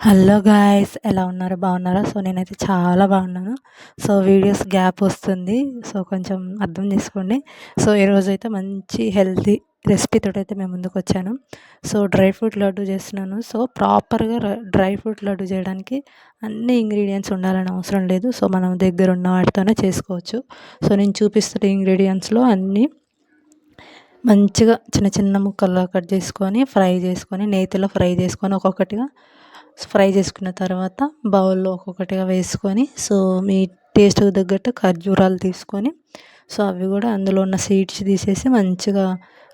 Hello guys, ఎలా ఉన్నారు? బాగున్నారా? సో నేనైతే చాలా బాగున్నాను. సో వీడియోస్ గ్యాప్ వస్తుంది. సో కొంచెం అర్థం చేసుకోండి. సో ఈరోజైతే మంచి హెల్తీ రెసిపీతోటైతే మేము ముందుకు వచ్చాను. సో డ్రై ఫ్రూట్ లడ్డు చేస్తున్నాను. సో ప్రాపర్గా డ్రై ఫ్రూట్ లడ్డు చేయడానికి అన్ని ఇంగ్రీడియంట్స్ ఉండాలని అవసరం లేదు. సో మనం దగ్గర ఉన్న వాటితోనే చేసుకోవచ్చు. సో నేను చూపిస్తున్న ఇంగ్రీడియంట్స్లో అన్నీ మంచిగా చిన్న చిన్న ముక్కల్లో కట్ చేసుకొని నేతిలో ఫ్రై చేసుకొని ఒక్కొక్కటిగా ఫ్రై చేసుకున్న తర్వాత బౌల్లో ఒక్కొక్కటిగా వేసుకొని, సో మీ టేస్ట్కి తగ్గట్టు ఖర్జూరాలు తీసుకొని, సో అవి కూడా అందులో ఉన్న సీడ్స్ తీసేసి మంచిగా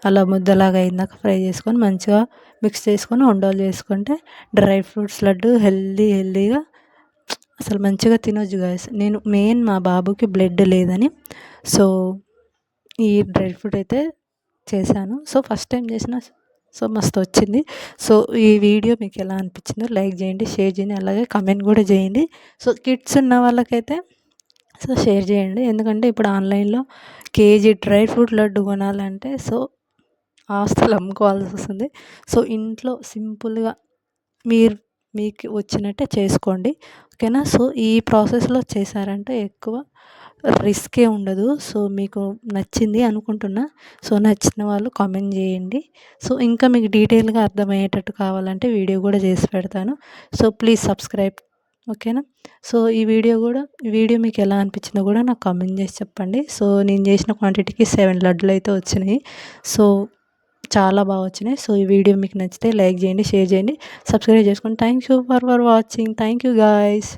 అలా ముద్దలాగా అయిందాక ఫ్రై చేసుకొని మంచిగా మిక్స్ చేసుకొని ఉండలు చేసుకుంటే డ్రై ఫ్రూట్స్ లడ్డు హెల్దీగా అసలు మంచిగా తినొచ్చు గాయస్. నేను మెయిన్ మా బాబుకి బ్లడ్ లేదని సో ఈ డ్రై ఫ్రూట్ అయితే చేశాను. సో ఫస్ట్ టైం చేసిన సో మస్తు వచ్చింది. సో ఈ వీడియో మీకు ఎలా అనిపించిందో లైక్ చేయండి, షేర్ చేయండి, అలాగే కమెంట్ కూడా చేయండి. సో కిడ్స్ ఉన్న వాళ్ళకైతే సో షేర్ చేయండి. ఎందుకంటే ఇప్పుడు ఆన్లైన్లో కేజీ డ్రై ఫ్రూట్ లడ్డు కొనాలంటే సో ఆస్తులు అమ్ముకోవాల్సి వస్తుంది. సో ఇంట్లో సింపుల్గా మీకు వచ్చినట్టే చేసుకోండి, ఓకేనా? సో ఈ ప్రాసెస్లో చేశారంటే ఎక్కువ రిస్కే ఉండదు. సో మీకు నచ్చింది అనుకుంటున్నా. సో నచ్చిన వాళ్ళు కామెంట్ చేయండి. సో ఇంకా మీకు డీటెయిల్గా అర్థమయ్యేటట్టు కావాలంటే వీడియో కూడా చేసి పెడతాను. సో ప్లీజ్ సబ్స్క్రైబ్, ఓకేనా? సో ఈ వీడియో మీకు ఎలా అనిపించిందో కూడా నాకు కామెంట్ చేసి చెప్పండి. సో నేను చేసిన క్వాంటిటీకి 7 లడ్డులు అయితే వచ్చినాయి. సో చాలా బాగా వచ్చినాయి. సో ఈ వీడియో మీకు నచ్చితే లైక్ చేయండి, షేర్ చేయండి, సబ్స్క్రైబ్ చేసుకోండి. Thank you for watching. Thank you guys.